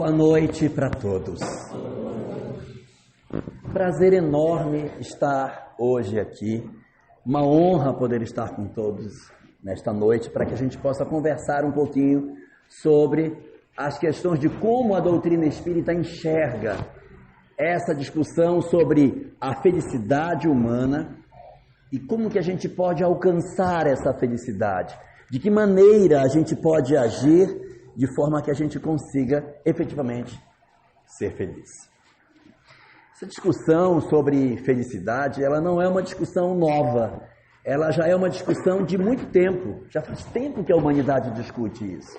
Boa noite para todos. Prazer enorme estar hoje aqui. Uma honra poder estar com todos nesta noite para que a gente possa conversar um pouquinho sobre as questões de como a doutrina espírita enxerga essa discussão sobre a felicidade humana e como que a gente pode alcançar essa felicidade. De que maneira a gente pode agir de forma que a gente consiga efetivamente ser feliz. Essa discussão sobre felicidade, ela não é uma discussão nova, ela já é uma discussão de muito tempo, já faz tempo que a humanidade discute isso.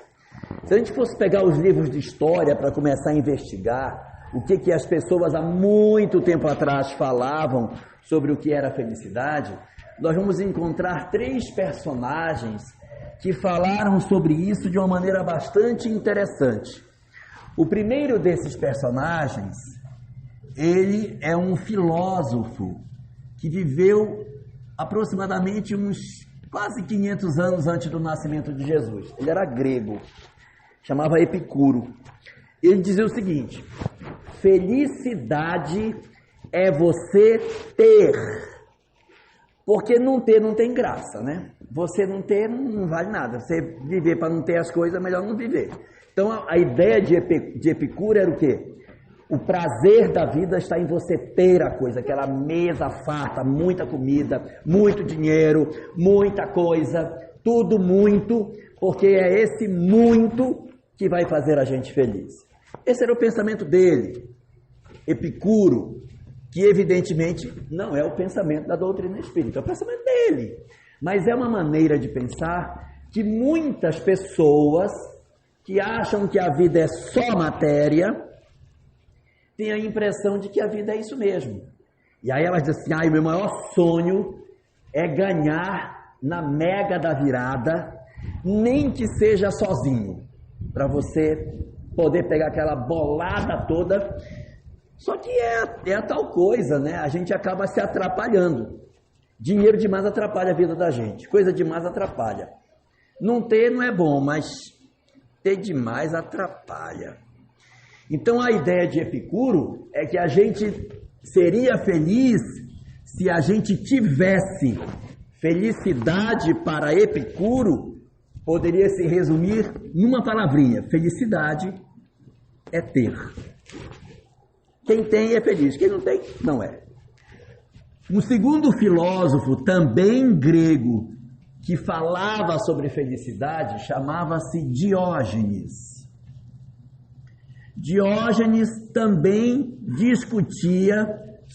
Se a gente fosse pegar os livros de história para começar a investigar o que as pessoas há muito tempo atrás falavam sobre o que era felicidade, nós vamos encontrar 3 personagens que falaram sobre isso de uma maneira bastante interessante. O primeiro desses personagens, ele é um filósofo que viveu aproximadamente uns quase 500 anos antes do nascimento de Jesus. Ele era grego, chamava Epicuro. Ele dizia o seguinte: felicidade é você ter. Porque não ter não tem graça, né? Você não ter não vale nada. Você viver para não ter as coisas, é melhor não viver. Então a ideia de Epicuro era o quê? O prazer da vida está em você ter a coisa, aquela mesa farta, muita comida, muito dinheiro, muita coisa, tudo muito, porque é esse muito que vai fazer a gente feliz. Esse era o pensamento dele, Epicuro, que evidentemente não é o pensamento da doutrina espírita, é o pensamento dele. Mas é uma maneira de pensar que muitas pessoas que acham que a vida é só matéria, têm a impressão de que a vida é isso mesmo. E aí elas dizem assim: o meu maior sonho é ganhar na mega da virada, nem que seja sozinho, para você poder pegar aquela bolada toda. Só que é a tal coisa, né? A gente acaba se atrapalhando. Dinheiro demais atrapalha a vida da gente. Coisa demais atrapalha. Não ter não é bom, mas ter demais atrapalha. Então a ideia de Epicuro é que a gente seria feliz se a gente tivesse. Felicidade para Epicuro poderia se resumir numa palavrinha: felicidade é ter. Quem tem é feliz, quem não tem, não é. Um segundo filósofo, também grego, que falava sobre felicidade, chamava-se Diógenes. Diógenes também discutia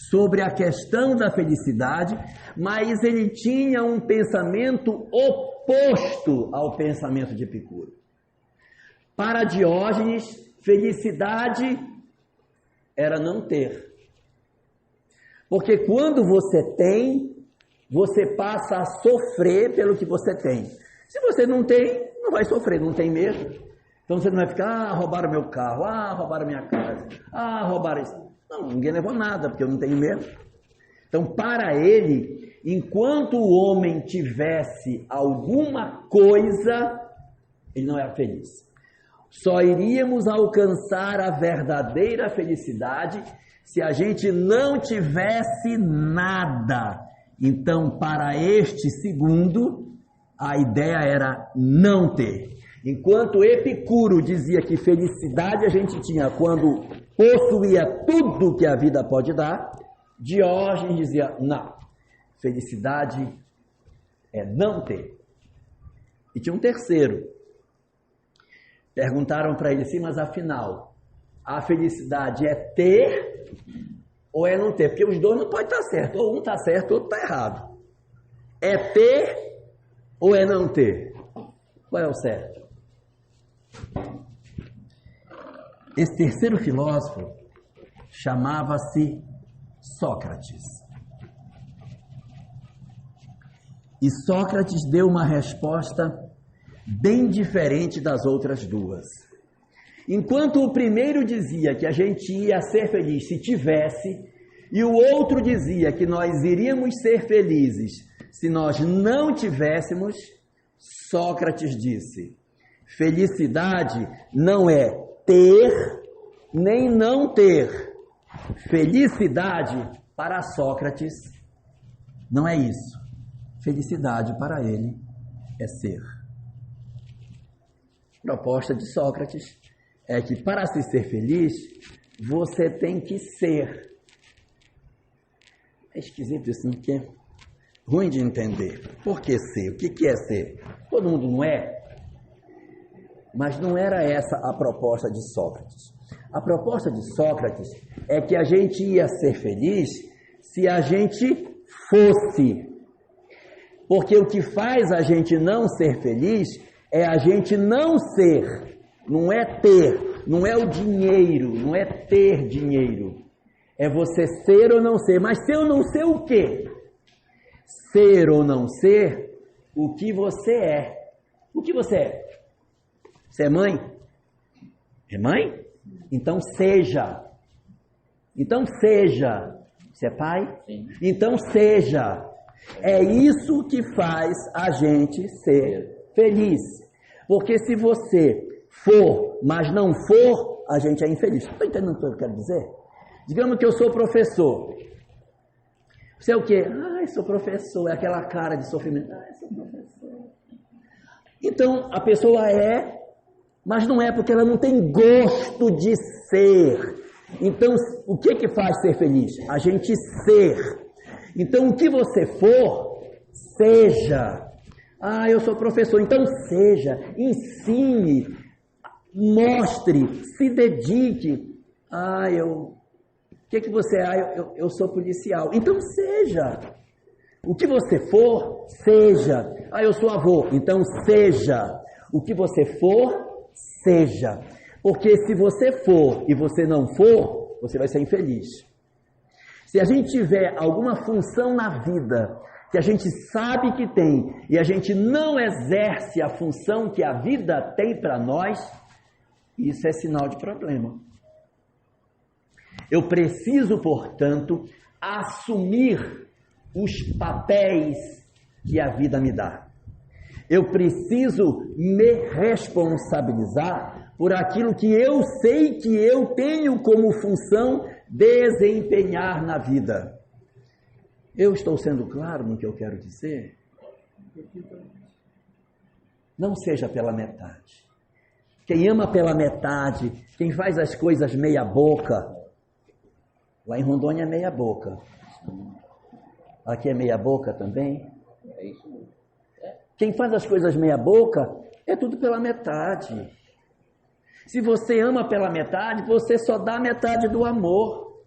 sobre a questão da felicidade, mas ele tinha um pensamento oposto ao pensamento de Epicuro. Para Diógenes, felicidade era não ter. Porque quando você tem, você passa a sofrer pelo que você tem. Se você não tem, não vai sofrer, não tem mesmo. Então você não vai ficar: roubaram meu carro, roubaram minha casa, roubaram isso. Não, ninguém levou nada, porque eu não tenho mesmo. Então, para ele, enquanto o homem tivesse alguma coisa, ele não era feliz. Só iríamos alcançar a verdadeira felicidade se a gente não tivesse nada. Então, para este segundo, a ideia era não ter. Enquanto Epicuro dizia que felicidade a gente tinha quando possuía tudo que a vida pode dar, Diógenes dizia: não, felicidade é não ter. E tinha um terceiro. Perguntaram para ele assim: mas afinal, a felicidade é ter ou é não ter? Porque os dois não podem estar certos, ou um está certo, ou outro está errado. É ter ou é não ter? Qual é o certo? Esse terceiro filósofo chamava-se Sócrates. E Sócrates deu uma resposta bem diferente das outras duas. Enquanto o primeiro dizia que a gente ia ser feliz se tivesse, e o outro dizia que nós iríamos ser felizes se nós não tivéssemos, Sócrates disse: felicidade não é ter nem não ter. Felicidade para Sócrates não é isso. Felicidade para ele é ser. A proposta de Sócrates é que para se ser feliz, você tem que ser. É esquisito isso, não é? Ruim de entender. Por que ser? O que é ser? Todo mundo não é? Mas não era essa a proposta de Sócrates. A proposta de Sócrates é que a gente ia ser feliz se a gente fosse. Porque o que faz a gente não ser feliz é a gente não ser. Não é ter, não é o dinheiro, não é ter dinheiro. É você ser ou não ser. Mas ser ou não ser o quê? Ser ou não ser o que você é. O que você é? Você é mãe? É mãe? Então seja. Então seja. Você é pai? Sim. Então seja. É isso que faz a gente ser feliz. Porque se você for, mas não for, a gente é infeliz. Está entendendo o que eu quero dizer? Digamos que eu sou professor. Você é o quê? Sou professor. É aquela cara de sofrimento. Sou professor. Então, a pessoa é, mas não é porque ela não tem gosto de ser. Então, o que faz ser feliz? A gente ser. Então, o que você for, seja. Eu sou professor. Então, seja. Ensine. Mostre. Se dedique. O que você é? Eu sou policial. Então, seja. O que você for, seja. Eu sou avô. Então, seja. O que você for, seja. Porque se você for e você não for, você vai ser infeliz. Se a gente tiver alguma função na vida que a gente sabe que tem e a gente não exerce a função que a vida tem para nós, isso é sinal de problema. Eu preciso, portanto, assumir os papéis que a vida me dá. Eu preciso me responsabilizar por aquilo que eu sei que eu tenho como função desempenhar na vida. Eu estou sendo claro no que eu quero dizer? Não seja pela metade. Quem ama pela metade, quem faz as coisas meia boca, lá em Rondônia é meia boca. Aqui é meia boca também? É isso mesmo. Quem faz as coisas meia boca é tudo pela metade. Se você ama pela metade, você só dá metade do amor.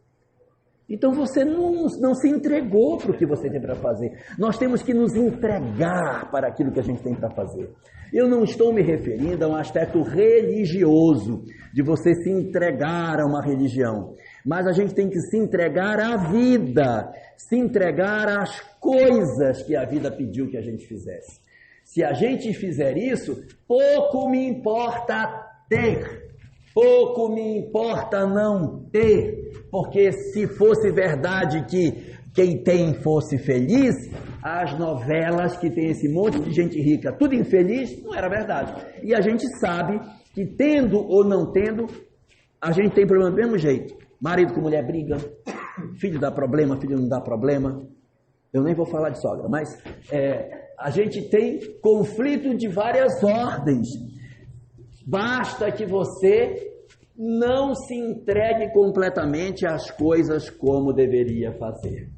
Então você não se entregou para o que você tem para fazer. Nós temos que nos entregar para aquilo que a gente tem para fazer. Eu não estou me referindo a um aspecto religioso, de você se entregar a uma religião. Mas a gente tem que se entregar à vida, se entregar às coisas que a vida pediu que a gente fizesse. Se a gente fizer isso, pouco me importa ter, pouco me importa não ter, porque se fosse verdade que quem tem fosse feliz, as novelas que tem esse monte de gente rica, tudo infeliz, não era verdade. E a gente sabe que tendo ou não tendo, a gente tem problema do mesmo jeito. Marido com mulher briga, filho dá problema, filho não dá problema. Eu nem vou falar de sogra, mas a gente tem conflito de várias ordens. Basta que você não se entregue completamente às coisas como deveria fazer.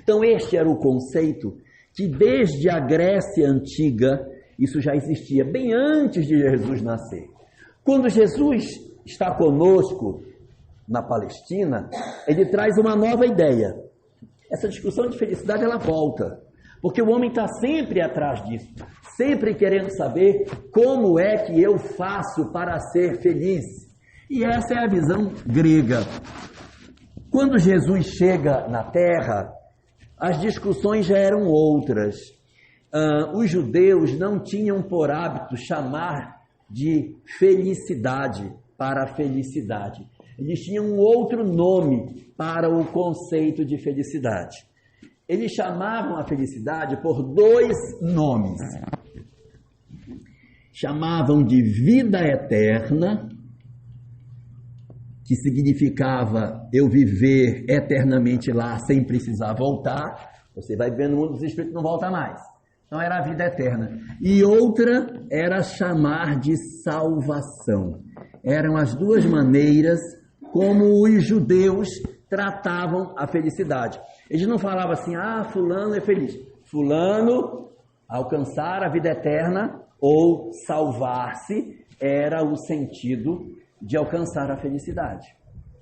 Então este era o conceito que desde a Grécia Antiga, isso já existia, bem antes de Jesus nascer. Quando Jesus está conosco na Palestina, ele traz uma nova ideia. Essa discussão de felicidade, ela volta, porque o homem está sempre atrás disso, sempre querendo saber como é que eu faço para ser feliz. E essa é a visão grega. Quando Jesus chega na Terra, as discussões já eram outras. Os judeus não tinham por hábito chamar de felicidade para felicidade. Eles tinham um outro nome para o conceito de felicidade. Eles chamavam a felicidade por dois nomes. Chamavam de vida eterna que significava eu viver eternamente lá sem precisar voltar. Você vai viver no mundo dos espíritos e não volta mais. Então era a vida eterna. E outra era chamar de salvação. Eram as duas maneiras como os judeus tratavam a felicidade. Eles não falavam assim, fulano é feliz. Fulano alcançar a vida eterna ou salvar-se era o sentido de alcançar a felicidade.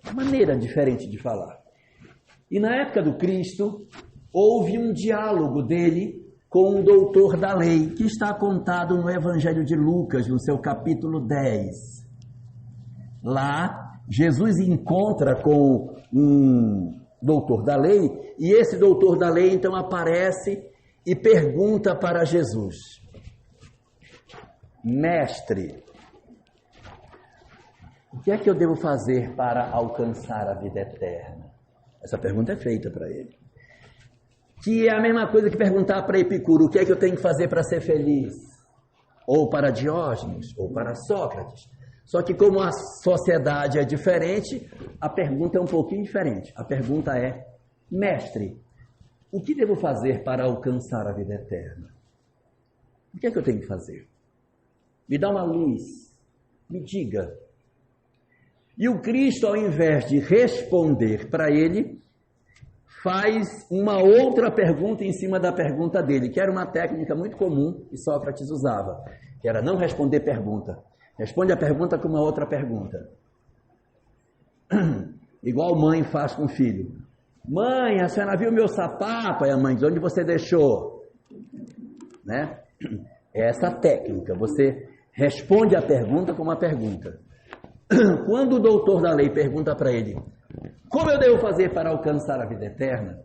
Uma maneira diferente de falar. E na época do Cristo, houve um diálogo dele com o doutor da lei, que está contado no Evangelho de Lucas, no seu capítulo 10. Lá, Jesus encontra com um doutor da lei, e esse doutor da lei então aparece e pergunta para Jesus: Mestre, o que é que eu devo fazer para alcançar a vida eterna? Essa pergunta é feita para ele. Que é a mesma coisa que perguntar para Epicuro, o que é que eu tenho que fazer para ser feliz? Ou para Diógenes, ou para Sócrates. Só que como a sociedade é diferente, a pergunta é um pouquinho diferente. A pergunta é: mestre, o que devo fazer para alcançar a vida eterna? O que é que eu tenho que fazer? Me dá uma luz, me diga. E o Cristo, ao invés de responder para ele, faz uma outra pergunta em cima da pergunta dele, que era uma técnica muito comum que Sócrates usava, que era não responder pergunta. Responde a pergunta com uma outra pergunta. Igual mãe faz com o filho. Mãe, a senhora viu meu sapato? Aí a mãe diz, onde você deixou? Né? É essa técnica, você responde a pergunta com uma pergunta. Quando o doutor da lei pergunta para ele, como eu devo fazer para alcançar a vida eterna?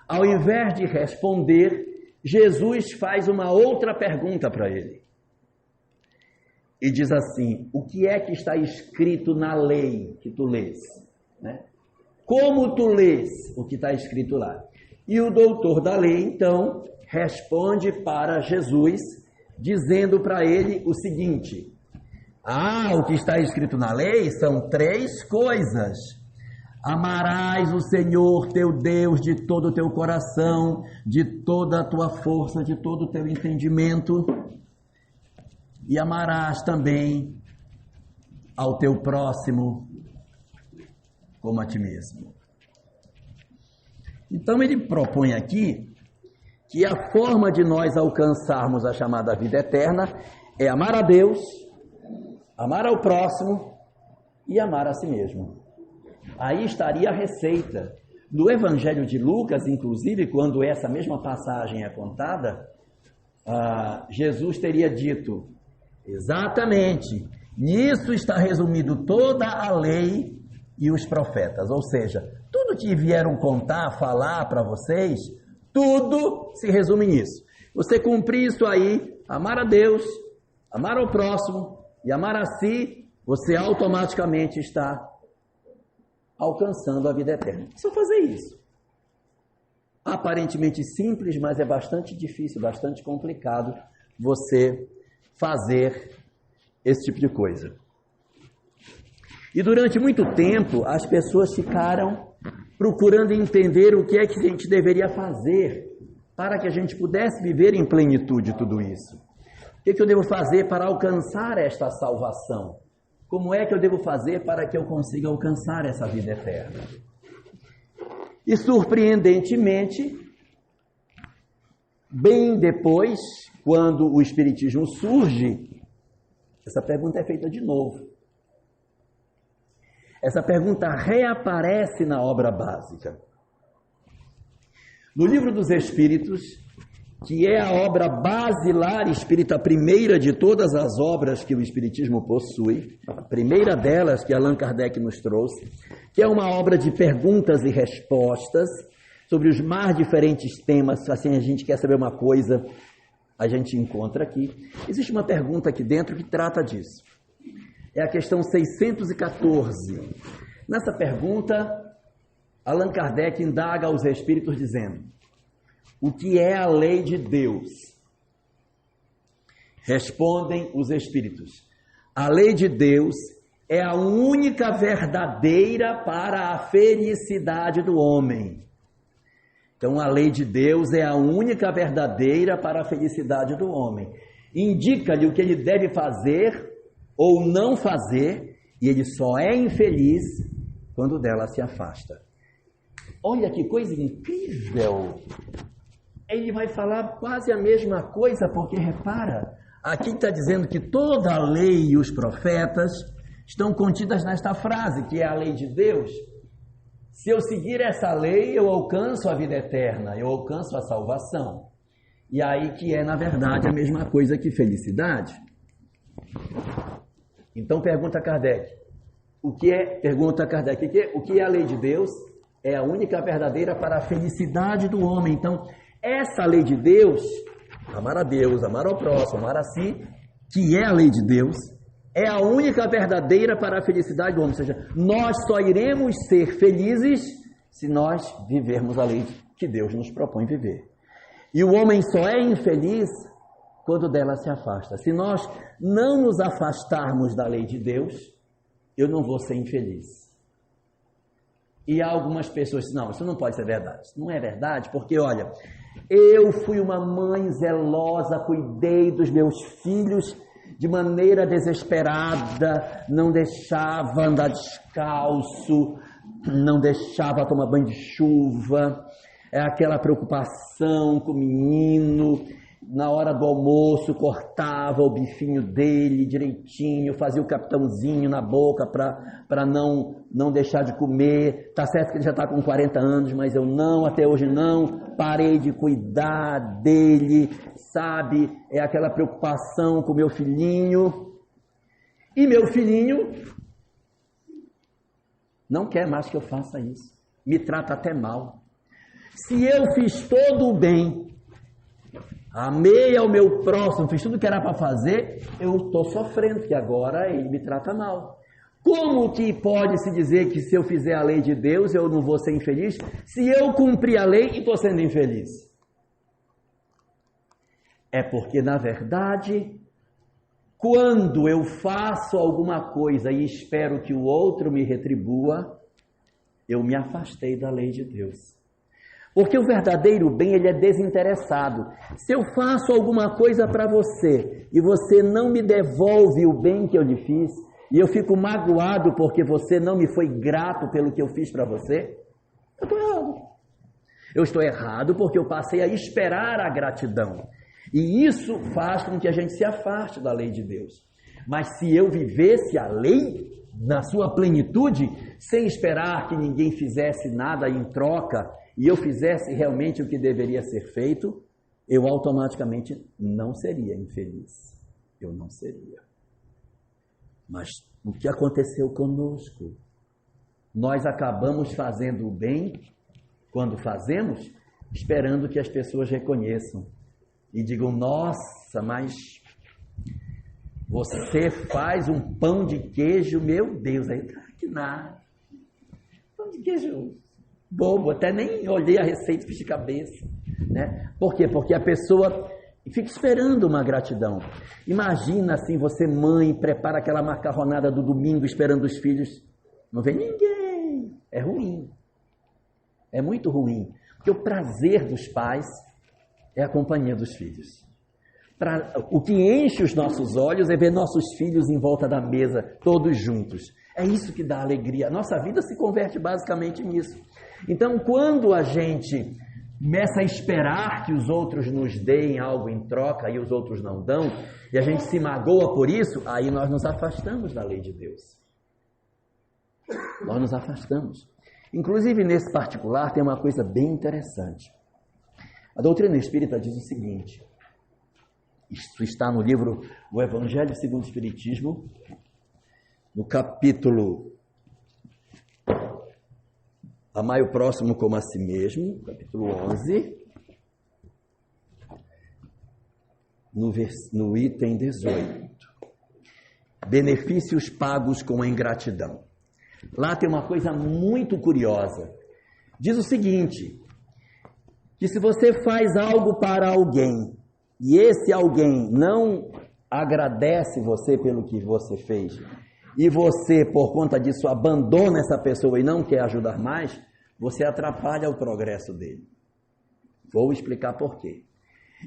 Ao invés de responder, Jesus faz uma outra pergunta para ele. E diz assim, o que é que está escrito na lei que tu lês? Né? Como tu lês o que está escrito lá? E o doutor da lei, então, responde para Jesus, dizendo para ele o seguinte: o que está escrito na lei são 3 coisas. Amarás o Senhor teu Deus de todo o teu coração, de toda a tua força, de todo o teu entendimento, e amarás também ao teu próximo como a ti mesmo. Então ele propõe aqui que a forma de nós alcançarmos a chamada vida eterna é amar a Deus, amar ao próximo e amar a si mesmo. Aí estaria a receita. No Evangelho de Lucas, inclusive, quando essa mesma passagem é contada, Jesus teria dito, exatamente, nisso está resumido toda a lei e os profetas. Ou seja, tudo que vieram contar, falar para vocês, tudo se resume nisso. Você cumprir isso aí, amar a Deus, amar ao próximo e amar a si, você automaticamente está alcançando a vida eterna. É só fazer isso. Aparentemente simples, mas é bastante difícil, bastante complicado você fazer esse tipo de coisa. E durante muito tempo, as pessoas ficaram procurando entender o que é que a gente deveria fazer para que a gente pudesse viver em plenitude tudo isso. O que é que eu devo fazer para alcançar esta salvação? Como é que eu devo fazer para que eu consiga alcançar essa vida eterna? E surpreendentemente, bem depois, quando o Espiritismo surge, essa pergunta é feita de novo. Essa pergunta reaparece na obra básica. No Livro dos Espíritos, que é a obra basilar espírita, a primeira de todas as obras que o Espiritismo possui, a primeira delas que Allan Kardec nos trouxe, que é uma obra de perguntas e respostas sobre os mais diferentes temas. Assim, a gente quer saber uma coisa, a gente encontra aqui. Existe uma pergunta aqui dentro que trata disso. É a questão 614. Nessa pergunta, Allan Kardec indaga aos espíritos dizendo: o que é a lei de Deus? Respondem os espíritos: a lei de Deus é a única verdadeira para a felicidade do homem. Então, a lei de Deus é a única verdadeira para a felicidade do homem. Indica-lhe o que ele deve fazer ou não fazer, e ele só é infeliz quando dela se afasta. Olha que coisa incrível! Ele vai falar quase a mesma coisa, porque repara, aqui está dizendo que toda a lei e os profetas estão contidas nesta frase, que é a lei de Deus. Se eu seguir essa lei, eu alcanço a vida eterna, eu alcanço a salvação. E aí que é, na verdade, a mesma coisa que felicidade. Então pergunta Kardec, o que é a lei de Deus? É a única verdadeira para a felicidade do homem. Então, essa lei de Deus, amar a Deus, amar ao próximo, amar a si, que é a lei de Deus, é a única verdadeira para a felicidade do homem. Ou seja, nós só iremos ser felizes se nós vivermos a lei que Deus nos propõe viver. E o homem só é infeliz quando dela se afasta. Se nós não nos afastarmos da lei de Deus, eu não vou ser infeliz. E há algumas pessoas que dizem, não, isso não pode ser verdade. Não é verdade, porque olha, eu fui uma mãe zelosa, cuidei dos meus filhos de maneira desesperada, não deixava andar descalço, não deixava tomar banho de chuva, é aquela preocupação com o menino, na hora do almoço cortava o bifinho dele direitinho, fazia o capitãozinho na boca para não deixar de comer. Tá certo que ele já está com 40 anos, mas eu não, até hoje não, parei de cuidar dele, sabe? É aquela preocupação com meu filhinho. E meu filhinho não quer mais que eu faça isso, me trata até mal. Se eu fiz todo o bem, amei ao meu próximo, fiz tudo que era para fazer, eu estou sofrendo, porque agora ele me trata mal. Como que pode se dizer que se eu fizer a lei de Deus, eu não vou ser infeliz, se eu cumprir a lei e estou sendo infeliz? É porque, na verdade, quando eu faço alguma coisa e espero que o outro me retribua, eu me afastei da lei de Deus. Porque o verdadeiro bem, ele é desinteressado. Se eu faço alguma coisa para você e você não me devolve o bem que eu lhe fiz, e eu fico magoado porque você não me foi grato pelo que eu fiz para você, eu estou errado. Eu estou errado porque eu passei a esperar a gratidão. E isso faz com que a gente se afaste da lei de Deus. Mas se eu vivesse a lei na sua plenitude, sem esperar que ninguém fizesse nada em troca, e eu fizesse realmente o que deveria ser feito, eu automaticamente não seria infeliz. Eu não seria. Mas o que aconteceu conosco? Nós acabamos fazendo o bem, quando fazemos, esperando que as pessoas reconheçam e digam, nossa, mas você faz um pão de queijo, meu Deus, aí que nada. Pão de queijo bobo, até nem olhei a receita, fiz de cabeça, né? Por quê? Porque a pessoa fica esperando uma gratidão. Imagina assim, você mãe, prepara aquela macarronada do domingo esperando os filhos, não vem ninguém, é ruim, é muito ruim, porque o prazer dos pais é a companhia dos filhos. O que enche os nossos olhos é ver nossos filhos em volta da mesa, todos juntos. É isso que dá alegria. A nossa vida se converte basicamente nisso. Então, quando a gente começa a esperar que os outros nos deem algo em troca e os outros não dão, e a gente se magoa por isso, aí nós nos afastamos da lei de Deus. Nós nos afastamos. Inclusive, nesse particular, tem uma coisa bem interessante. A doutrina espírita diz o seguinte, isso está no livro O Evangelho segundo o Espiritismo, no capítulo Amai o próximo como a si mesmo, capítulo 11, no item 18. Benefícios pagos com a ingratidão. Lá tem uma coisa muito curiosa. Diz o seguinte, que se você faz algo para alguém, e esse alguém não agradece você pelo que você fez, e você, por conta disso, abandona essa pessoa e não quer ajudar mais, você atrapalha o progresso dele. Vou explicar por quê.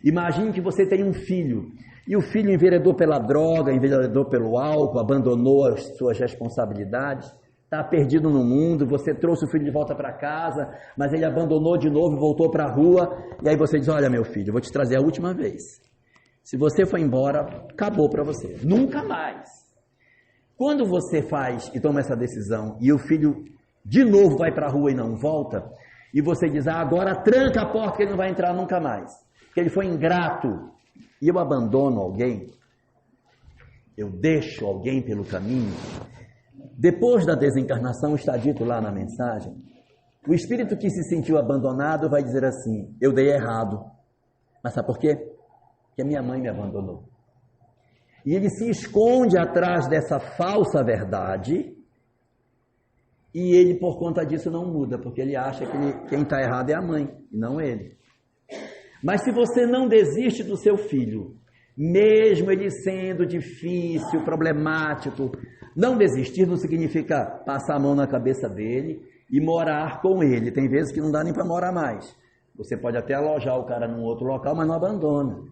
Imagine que você tem um filho, e o filho enveredou pela droga, enveredou pelo álcool, abandonou as suas responsabilidades, está perdido no mundo, você trouxe o filho de volta para casa, mas ele abandonou de novo e voltou para a rua, e aí você diz, olha meu filho, eu vou te trazer a última vez. Se você for embora, acabou para você, nunca mais. Quando você faz e toma essa decisão, e o filho de novo vai para a rua e não volta, e você diz, agora tranca a porta que ele não vai entrar nunca mais, porque ele foi ingrato, e eu abandono alguém, eu deixo alguém pelo caminho. Depois da desencarnação, está dito lá na mensagem, o espírito que se sentiu abandonado vai dizer assim, eu dei errado. Mas sabe por quê? Porque a minha mãe me abandonou. E ele se esconde atrás dessa falsa verdade, e ele, por conta disso, não muda, porque ele acha que quem está errado é a mãe, e não ele. Mas se você não desiste do seu filho, mesmo ele sendo difícil, problemático, não desistir não significa passar a mão na cabeça dele e morar com ele. Tem vezes que não dá nem para morar mais. Você pode até alojar o cara num outro local, mas não abandona.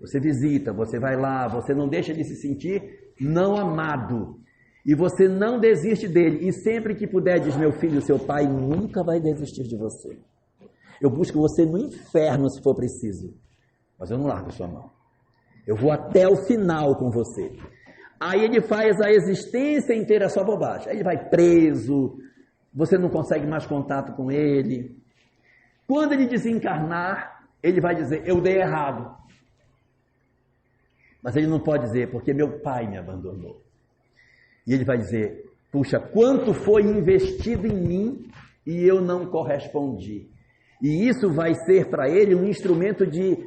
Você visita, você vai lá, você não deixa de se sentir não amado. E você não desiste dele. E sempre que puder, diz meu filho, seu pai nunca vai desistir de você. Eu busco você no inferno se for preciso. Mas eu não largo sua mão. Eu vou até o final com você. Aí ele faz a existência inteira só bobagem. Aí ele vai preso, você não consegue mais contato com ele. Quando ele desencarnar, ele vai dizer, eu dei errado. Mas ele não pode dizer, porque meu pai me abandonou. E ele vai dizer, puxa, quanto foi investido em mim e eu não correspondi. E isso vai ser para ele um instrumento de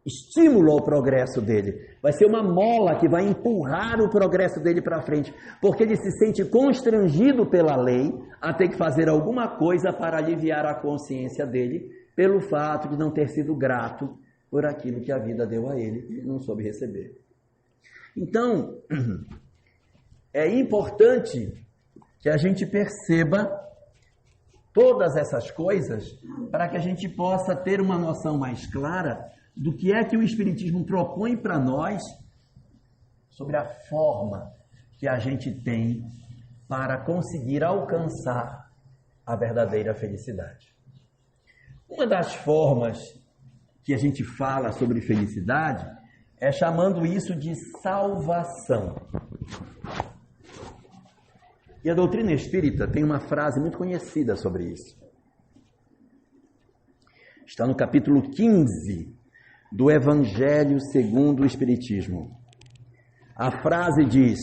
estímulo ao progresso dele. Vai ser uma mola que vai empurrar o progresso dele para frente, porque ele se sente constrangido pela lei a ter que fazer alguma coisa para aliviar a consciência dele pelo fato de não ter sido grato por aquilo que a vida deu a ele e não soube receber. Então, é importante que a gente perceba todas essas coisas para que a gente possa ter uma noção mais clara do que é que o Espiritismo propõe para nós sobre a forma que a gente tem para conseguir alcançar a verdadeira felicidade. Uma das formas que a gente fala sobre felicidade é chamando isso de salvação. E a doutrina espírita tem uma frase muito conhecida sobre isso. Está no capítulo 15 do Evangelho segundo o Espiritismo. A frase diz,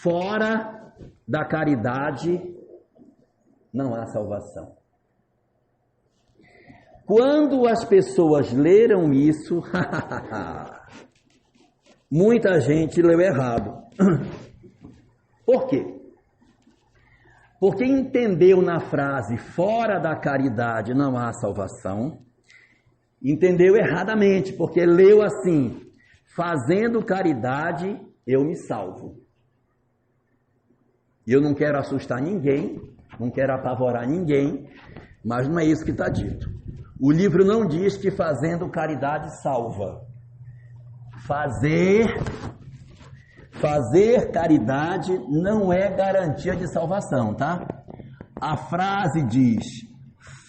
fora da caridade não há salvação. Quando as pessoas leram isso, muita gente leu errado. Por quê? Porque entendeu na frase, fora da caridade não há salvação, entendeu erradamente, porque leu assim, fazendo caridade eu me salvo. E eu não quero assustar ninguém, não quero apavorar ninguém, mas não é isso que está dito. O livro não diz que fazendo caridade salva. Fazer caridade não é garantia de salvação, tá? A frase diz,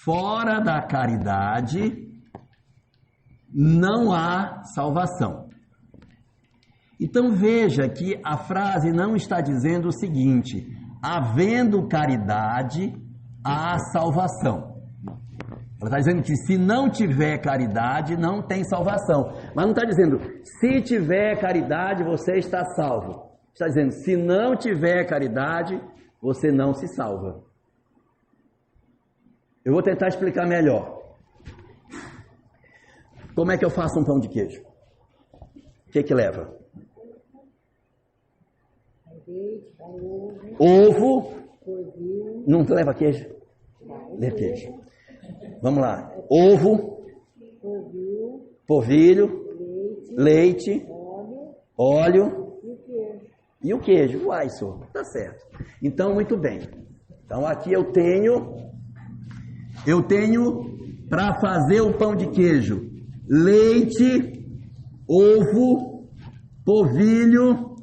fora da caridade não há salvação. Então veja que a frase não está dizendo o seguinte, havendo caridade, há salvação. Ela está dizendo que se não tiver caridade, não tem salvação. Mas não está dizendo, se tiver caridade, você está salvo. Está dizendo, se não tiver caridade, você não se salva. Eu vou tentar explicar melhor. Como é que eu faço um pão de queijo? O que leva? Ovo. Não leva queijo? Leva queijo. Vamos lá. Ovo. Polvilho. Leite. Óleo. E o queijo? Uai, senhor, tá certo. Então, muito bem. Então, aqui eu tenho para fazer o pão de queijo, leite, ovo, polvilho,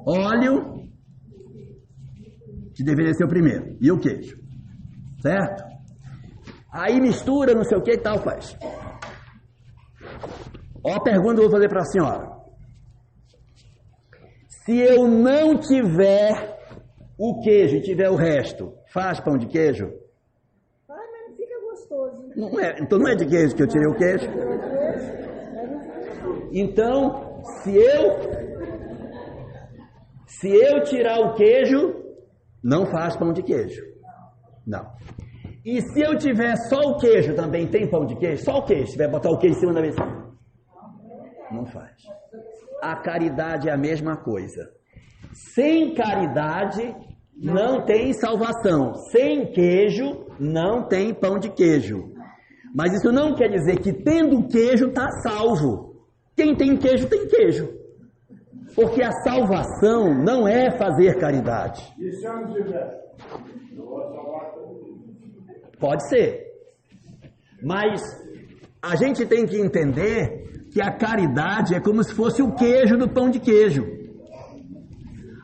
óleo, que deveria ser o primeiro, e o queijo, certo? Aí mistura, não sei o que e tal, faz. Ó a pergunta que eu vou fazer para a senhora. Se eu não tiver o queijo e tiver o resto, faz pão de queijo? Ai, mas não fica gostoso. Não é, então não é de queijo que eu tirei o queijo. Então, se eu tirar o queijo, não faz pão de queijo. Não. E se eu tiver só o queijo, também tem pão de queijo? Só o queijo, se vai botar o queijo em cima da mesa? Não faz. A caridade é a mesma coisa. Sem caridade não tem salvação. Sem queijo não tem pão de queijo. Mas isso não quer dizer que tendo queijo está salvo. Quem tem queijo tem queijo. Porque a salvação não é fazer caridade. E se eu não tiver? Pode ser. Mas a gente tem que entender que a caridade é como se fosse o queijo do pão de queijo.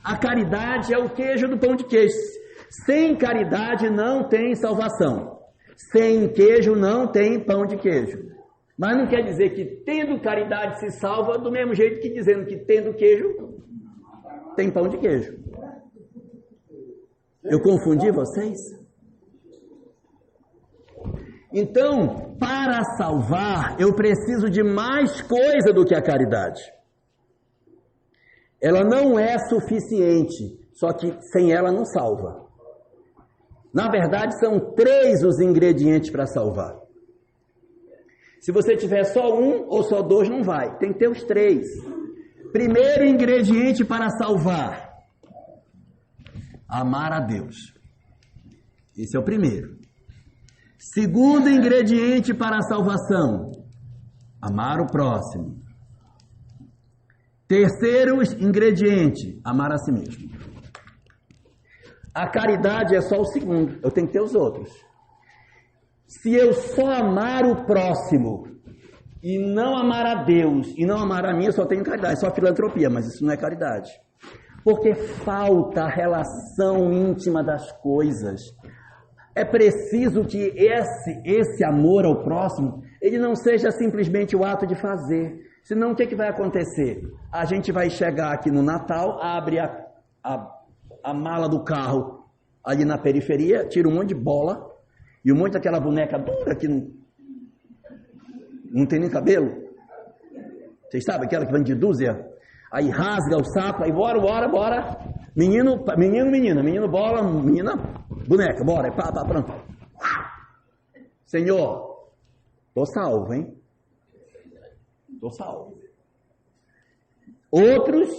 A caridade é o queijo do pão de queijo. Sem caridade não tem salvação. Sem queijo não tem pão de queijo. Mas não quer dizer que tendo caridade se salva do mesmo jeito que dizendo que tendo queijo tem pão de queijo. Eu confundi vocês? Então, para salvar, eu preciso de mais coisa do que a caridade. Ela não é suficiente, só que sem ela não salva. Na verdade, são 3 os ingredientes para salvar. Se você tiver só um ou só 2, não vai. Tem que ter os 3. Primeiro ingrediente para salvar: amar a Deus. Esse é o primeiro. Segundo ingrediente para a salvação: amar o próximo. Terceiro ingrediente: amar a si mesmo. A caridade é só o segundo, eu tenho que ter os outros. Se eu só amar o próximo e não amar a Deus e não amar a mim, eu só tenho caridade, só filantropia, mas isso não é caridade. Porque falta a relação íntima das coisas. É preciso que esse amor ao próximo, ele não seja simplesmente o ato de fazer. Senão o que vai acontecer? A gente vai chegar aqui no Natal, abre a mala do carro ali na periferia, tira um monte de bola e um monte daquela boneca dura que não tem nem cabelo. Vocês sabem aquela que vem de dúzia? Aí rasga o sapo, aí bora. Menino, menina, menino bola, menina boneca, bora, pá, pronto. Senhor, tô salvo, hein? Tô salvo. Outros,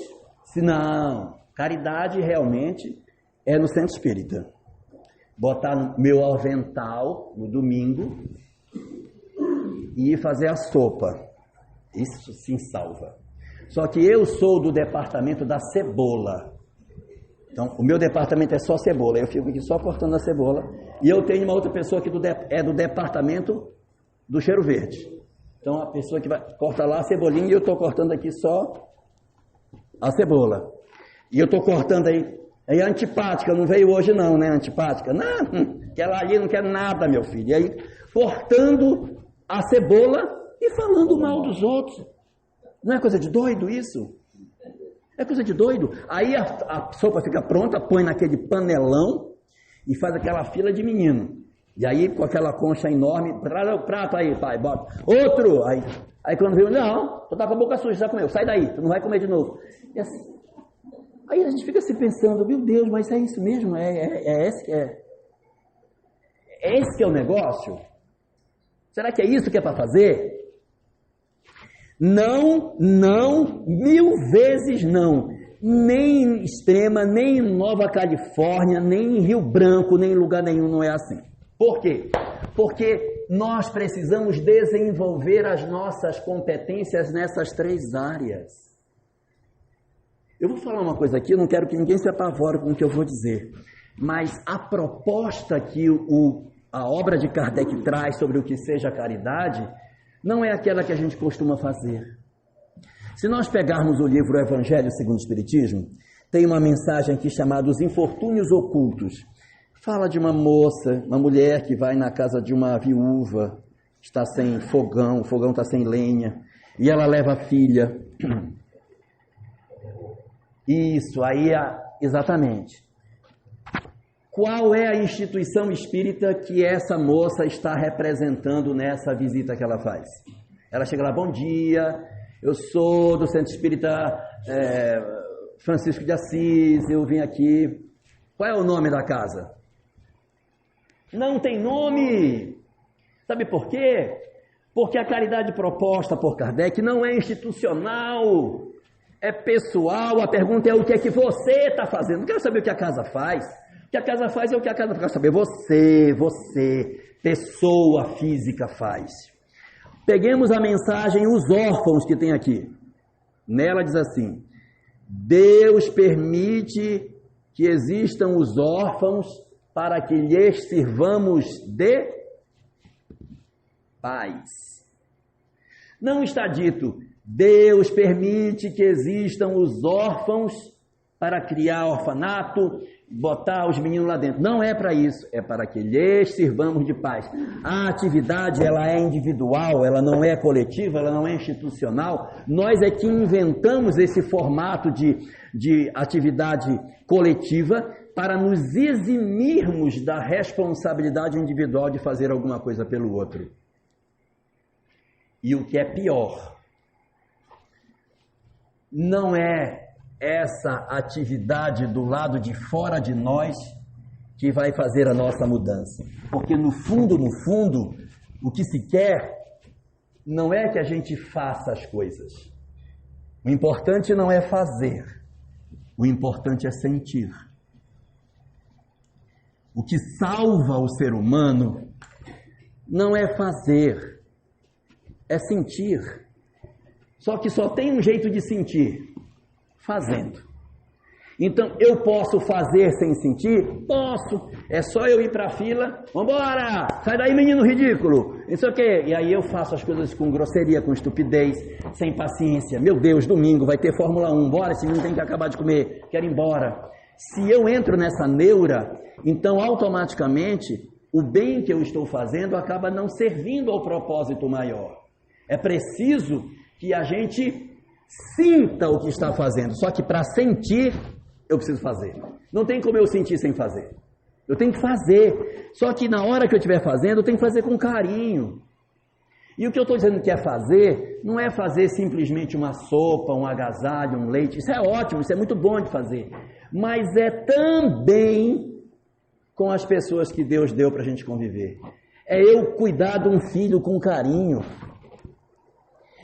se não, caridade realmente é no centro espírita. Botar meu avental no domingo e ir fazer a sopa. Isso sim salva. Só que eu sou do departamento da cebola. Então, o meu departamento é só cebola. Eu fico aqui só cortando a cebola. E eu tenho uma outra pessoa que é do departamento do cheiro verde. Então, a pessoa que corta lá a cebolinha e eu estou cortando aqui só a cebola. E eu estou cortando aí. Aí a antipática, não veio hoje não, né? Antipática. Não, aquela ali não quer nada, meu filho. E aí, cortando a cebola e falando mal dos outros. Não é coisa de doido isso? É coisa de doido. Aí a sopa fica pronta, põe naquele panelão e faz aquela fila de menino. E aí com aquela concha enorme, prato aí, pai, bota. Outro! Aí quando viu, não, tu tá com a boca suja, já comeu, sai daí, tu não vai comer de novo. E assim, aí a gente fica se pensando, meu Deus, mas é isso mesmo? É esse que é o negócio? Será que é isso que é para fazer? Não, 1000 vezes não. Nem em Extrema, nem em Nova Califórnia, nem em Rio Branco, nem em lugar nenhum não é assim. Por quê? Porque nós precisamos desenvolver as nossas competências nessas 3 áreas. Eu vou falar uma coisa aqui, eu não quero que ninguém se apavore com o que eu vou dizer, mas a proposta que a obra de Kardec traz sobre o que seja caridade não é aquela que a gente costuma fazer. Se nós pegarmos o livro Evangelho segundo o Espiritismo, tem uma mensagem aqui chamada Os Infortúnios Ocultos. Fala de uma moça, uma mulher que vai na casa de uma viúva, está sem fogão, o fogão está sem lenha, e ela leva a filha. Isso, aí, exatamente. Qual é a instituição espírita que essa moça está representando nessa visita que ela faz? Ela chega lá, bom dia, eu sou do Centro Espírita Francisco de Assis, eu vim aqui. Qual é o nome da casa? Não tem nome. Sabe por quê? Porque a caridade proposta por Kardec não é institucional, é pessoal. A pergunta é o que é que você está fazendo. Não quero saber o que a casa faz. O que a casa faz é o que a casa faz. Quero saber você, pessoa física, faz. Peguemos a mensagem Os Órfãos que tem aqui. Nela diz assim: Deus permite que existam os órfãos para que lhes sirvamos de paz. Não está dito, Deus permite que existam os órfãos para criar orfanato, botar os meninos lá dentro. Não é para isso, é para que lhes sirvamos de paz. A atividade, ela é individual, ela não é coletiva, ela não é institucional. Nós é que inventamos esse formato de atividade coletiva para nos eximirmos da responsabilidade individual de fazer alguma coisa pelo outro. E o que é pior, não é essa atividade do lado de fora de nós que vai fazer a nossa mudança. Porque no fundo, o que se quer não é que a gente faça as coisas. O importante não é fazer, o importante é sentir. O que salva o ser humano não é fazer, é sentir. Só que só tem um jeito de sentir: fazendo. Então, eu posso fazer sem sentir? Posso. É só eu ir para a fila, vambora, sai daí menino ridículo, não sei o quê. E aí eu faço as coisas com grosseria, com estupidez, sem paciência. Meu Deus, domingo vai ter Fórmula 1, bora, esse menino tem que acabar de comer, quero ir embora. Se eu entro nessa neura, então automaticamente o bem que eu estou fazendo acaba não servindo ao propósito maior. É preciso que a gente sinta o que está fazendo, só que para sentir eu preciso fazer. Não tem como eu sentir sem fazer. Eu tenho que fazer. Só que na hora que eu estiver fazendo, eu tenho que fazer com carinho. E o que eu estou dizendo que é fazer, não é fazer simplesmente uma sopa, um agasalho, um leite. Isso é ótimo, isso é muito bom de fazer. Mas é também com as pessoas que Deus deu para a gente conviver. É eu cuidar de um filho com carinho.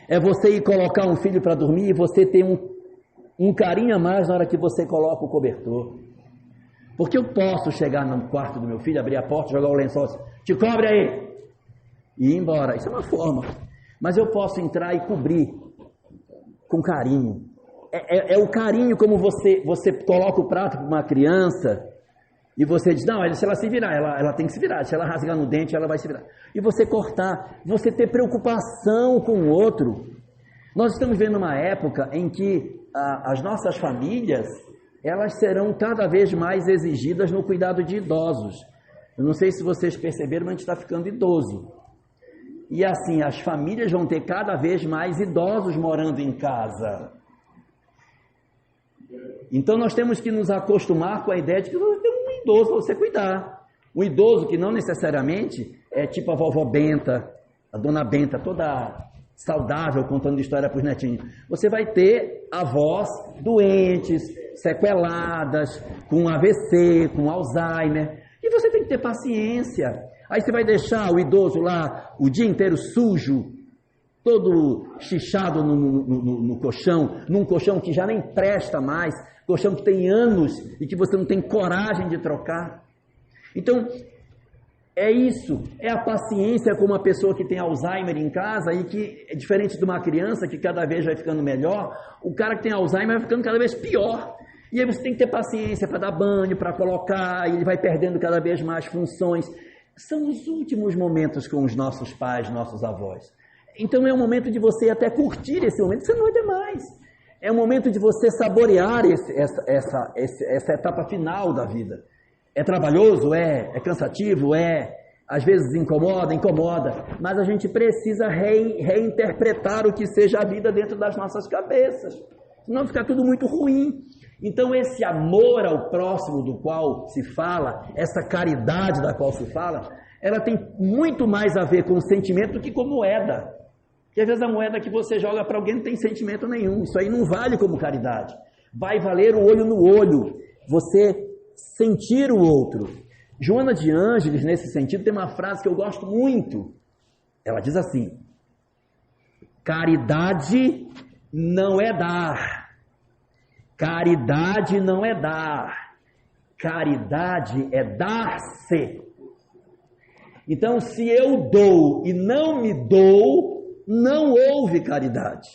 É você ir colocar um filho para dormir e você ter um carinho a mais na hora que você coloca o cobertor. Porque eu posso chegar no quarto do meu filho, abrir a porta, jogar o lençol, te cobre aí, e ir embora. Isso é uma forma. Mas eu posso entrar e cobrir com carinho. É o carinho como você coloca o prato para uma criança e você diz, não, se ela se virar, ela tem que se virar. Se ela rasgar no dente, ela vai se virar. E você cortar, você ter preocupação com o outro. Nós estamos vendo uma época em que as nossas famílias, elas serão cada vez mais exigidas no cuidado de idosos. Eu não sei se vocês perceberam, mas a gente está ficando idoso. E assim, as famílias vão ter cada vez mais idosos morando em casa. Então nós temos que nos acostumar com a ideia de que nós temos um idoso para você cuidar. Um idoso que não necessariamente é tipo a vovó Benta, a dona Benta, toda saudável, contando história para os netinhos. Você vai ter avós doentes, sequeladas, com AVC, com Alzheimer. E você tem que ter paciência. Aí você vai deixar o idoso lá o dia inteiro sujo, todo chichado no colchão, num colchão que já nem presta mais, colchão que tem anos e que você não tem coragem de trocar. Então, É isso, é a paciência com uma pessoa que tem Alzheimer em casa e que é diferente de uma criança que cada vez vai ficando melhor, o cara que tem Alzheimer vai ficando cada vez pior. E aí você tem que ter paciência para dar banho, para colocar, e ele vai perdendo cada vez mais funções. São os últimos momentos com os nossos pais, nossos avós. Então é um momento de você até curtir esse momento, você não vai ter mais. É um momento de você saborear essa etapa final da vida. É trabalhoso? É cansativo? Às vezes incomoda, mas a gente precisa reinterpretar o que seja a vida dentro das nossas cabeças, senão fica tudo muito ruim. Então esse amor ao próximo do qual se fala, essa caridade da qual se fala, ela tem muito mais a ver com sentimento do que com moeda. Porque às vezes a moeda que você joga para alguém não tem sentimento nenhum, isso aí não vale como caridade. Vai valer o olho no olho, você sentir o outro. Joana de Ângeles, nesse sentido, tem uma frase que eu gosto muito. Ela diz assim: caridade não é dar. Caridade não é dar. Caridade é dar-se. Então, se eu dou e não me dou, não houve caridade.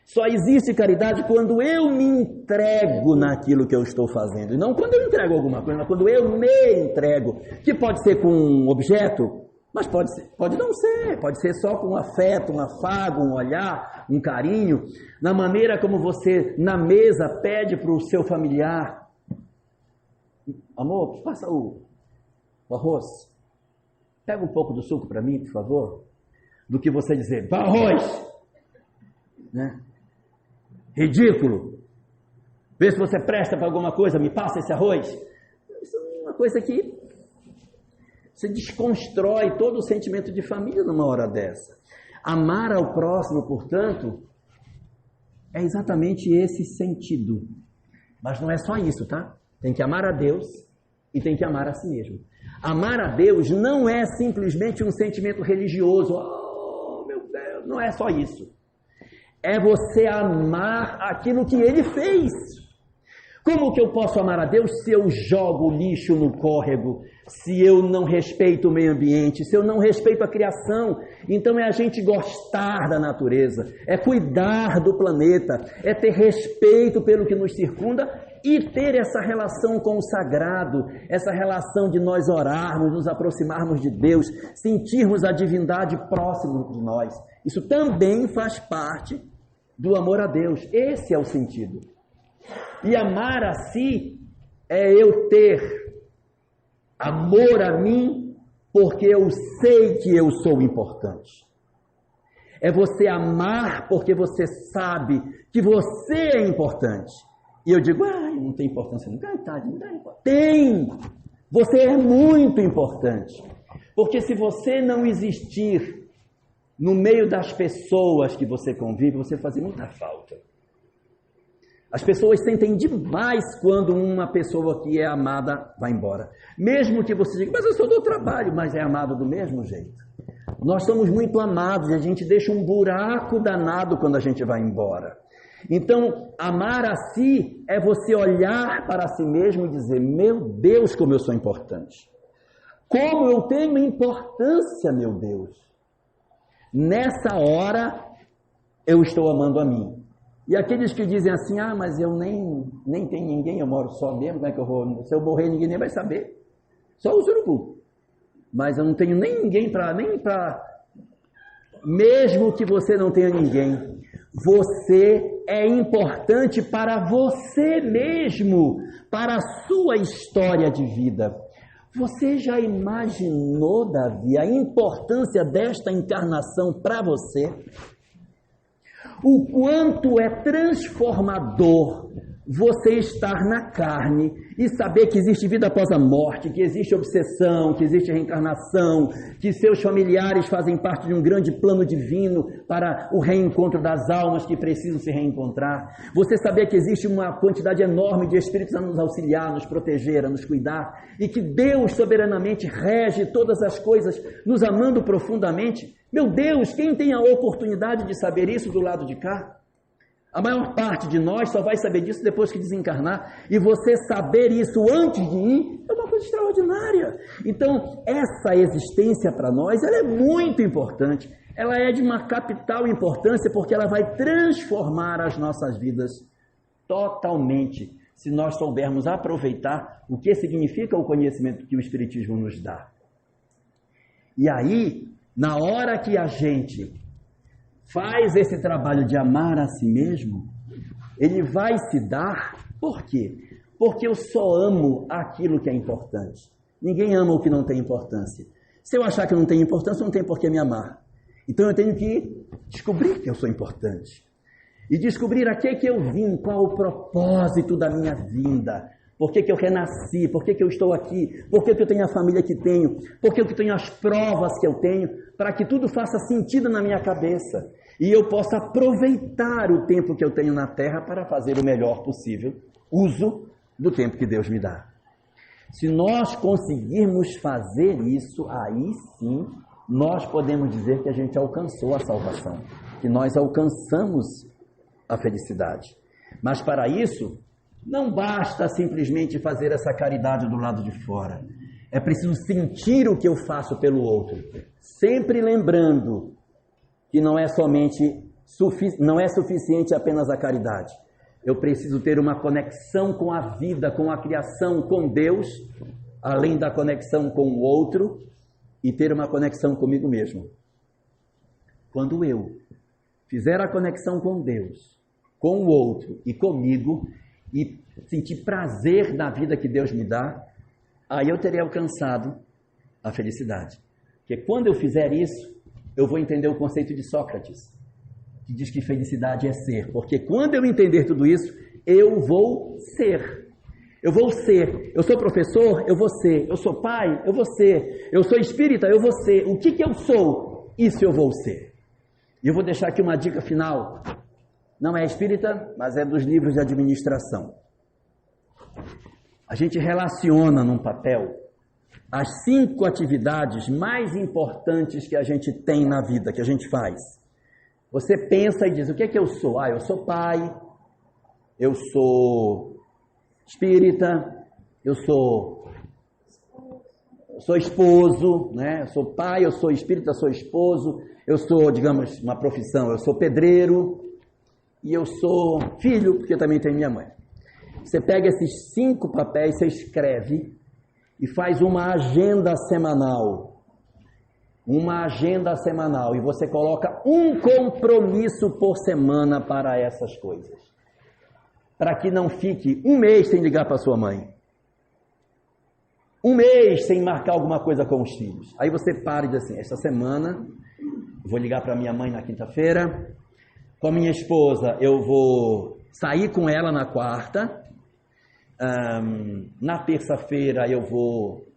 Só existe caridade quando eu me entrego naquilo que eu estou fazendo. E não quando eu entrego alguma coisa, mas quando eu me entrego. Que pode ser com um objeto, mas pode não ser. Pode ser só com um afeto, um afago, um olhar, um carinho. Na maneira como você, na mesa, pede para o seu familiar: amor, passa o arroz. Pega um pouco do suco para mim, por favor. Do que você dizer: arroz! Né? Ridículo. Vê se você presta para alguma coisa, me passa esse arroz. Isso é uma coisa que você desconstrói todo o sentimento de família numa hora dessa. Amar ao próximo, portanto, é exatamente esse sentido. Mas não é só isso, tá? Tem que amar a Deus e tem que amar a si mesmo. Amar a Deus não é simplesmente um sentimento religioso. Oh, meu Deus, não é só isso. É você amar aquilo que Ele fez. Como que eu posso amar a Deus se eu jogo lixo no córrego, se eu não respeito o meio ambiente, se eu não respeito a criação? Então é a gente gostar da natureza, é cuidar do planeta, é ter respeito pelo que nos circunda e ter essa relação com o sagrado, essa relação de nós orarmos, nos aproximarmos de Deus, sentirmos a divindade próximo de nós. Isso também faz parte do amor a Deus. Esse é o sentido. E amar a si é eu ter amor a mim porque eu sei que eu sou importante. É você amar porque você sabe que você é importante. E eu digo: não tem importância, não tem importância. Tem! Você é muito importante. Porque se você não existir no meio das pessoas que você convive, você faz muita falta. As pessoas sentem demais quando uma pessoa que é amada vai embora. Mesmo que você diga: mas eu só dou trabalho, mas é amado do mesmo jeito. Nós somos muito amados e a gente deixa um buraco danado quando a gente vai embora. Então, amar a si é você olhar para si mesmo e dizer: meu Deus, como eu sou importante. Como eu tenho importância, meu Deus. Nessa hora, eu estou amando a mim. E aqueles que dizem assim: mas eu nem tenho ninguém, eu moro só mesmo, como é que eu vou? Se eu morrer, ninguém nem vai saber. Só o surubu. Mas eu não tenho nem ninguém mesmo que você não tenha ninguém, você é importante para você mesmo, para a sua história de vida. Você já imaginou, Davi, a importância desta encarnação para você? O quanto é transformador você estar na carne e saber que existe vida após a morte, que existe obsessão, que existe reencarnação, que seus familiares fazem parte de um grande plano divino para o reencontro das almas que precisam se reencontrar. Você saber que existe uma quantidade enorme de espíritos a nos auxiliar, nos proteger, a nos cuidar, e que Deus soberanamente rege todas as coisas, nos amando profundamente. Meu Deus, quem tem a oportunidade de saber isso do lado de cá? A maior parte de nós só vai saber disso depois que desencarnar, e você saber isso antes de ir é uma coisa coisa extraordinária. Então, essa existência para nós, ela é muito importante. Ela é de uma capital importância porque ela vai transformar as nossas vidas totalmente, se nós soubermos aproveitar o que significa o conhecimento que o Espiritismo nos dá. E aí, na hora que a gente faz esse trabalho de amar a si mesmo, ele vai se dar, por quê? Porque eu só amo aquilo que é importante. Ninguém ama o que não tem importância. Se eu achar que não tem importância, não tem por que me amar. Então eu tenho que descobrir que eu sou importante. E descobrir a que eu vim, qual o propósito da minha vinda. Por que eu renasci, por que eu estou aqui, por que eu tenho a família que tenho, por que eu tenho as provas que eu tenho, para que tudo faça sentido na minha cabeça. E eu possa aproveitar o tempo que eu tenho na Terra para fazer o melhor possível uso do tempo que Deus me dá. Se nós conseguirmos fazer isso, aí sim nós podemos dizer que a gente alcançou a salvação, que nós alcançamos a felicidade. Mas para isso, não basta simplesmente fazer essa caridade do lado de fora. É preciso sentir o que eu faço pelo outro, sempre lembrando que não é suficiente apenas a caridade. Eu preciso ter uma conexão com a vida, com a criação, com Deus, além da conexão com o outro, e ter uma conexão comigo mesmo. Quando eu fizer a conexão com Deus, com o outro e comigo, e sentir prazer na vida que Deus me dá, aí eu terei alcançado a felicidade. Porque quando eu fizer isso, eu vou entender o conceito de Sócrates, que diz que felicidade é ser. Porque quando eu entender tudo isso, eu vou ser. Eu vou ser. Eu sou professor, eu vou ser. Eu sou pai, eu vou ser. Eu sou espírita, eu vou ser. O que eu sou? Isso eu vou ser. E eu vou deixar aqui uma dica final. Não é espírita, mas é dos livros de administração. A gente relaciona num papel as 5 atividades mais importantes que a gente tem na vida, que a gente faz. Você pensa e diz, o que é que eu sou? Eu sou pai, eu sou espírita, eu sou esposo, né? Eu sou pai, eu sou espírita, eu sou esposo, eu sou, digamos, uma profissão, eu sou pedreiro e eu sou filho, porque também tenho minha mãe. Você pega esses 5 papéis, você escreve e faz uma agenda semanal. Uma agenda semanal. E você coloca um compromisso por semana para essas coisas. Para que não fique um mês sem ligar para sua mãe. Um mês sem marcar alguma coisa com os filhos. Aí você para e diz assim, esta semana vou ligar para minha mãe na quinta-feira. Com a minha esposa eu vou sair com ela na quarta. Na terça-feira eu vou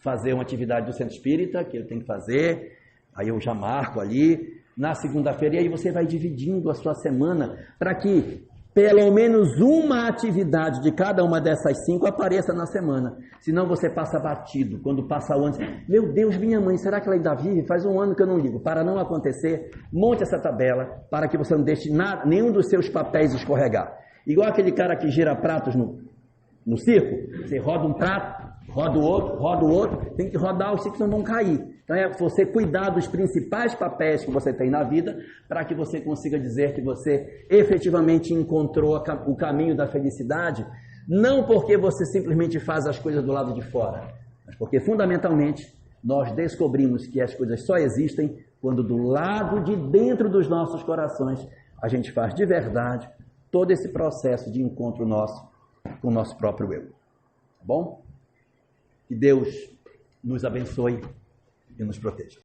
fazer uma atividade do Centro Espírita, que ele tem que fazer, aí eu já marco ali, na segunda-feira, e aí você vai dividindo a sua semana, para que pelo menos uma atividade de cada uma dessas 5 apareça na semana, senão você passa batido, quando passa o ano, meu Deus, minha mãe, será que ela ainda vive? Faz um ano que eu não ligo. Para não acontecer, monte essa tabela, para que você não deixe nenhum dos seus papéis escorregar, igual aquele cara que gira pratos no circo, você roda um prato, roda o outro, tem que rodar os ciclos, não vão cair. Então é você cuidar dos principais papéis que você tem na vida, para que você consiga dizer que você efetivamente encontrou o caminho da felicidade, não porque você simplesmente faz as coisas do lado de fora, mas porque fundamentalmente nós descobrimos que as coisas só existem quando do lado de dentro dos nossos corações a gente faz de verdade todo esse processo de encontro nosso com o nosso próprio eu. Tá bom? Que Deus nos abençoe e nos proteja.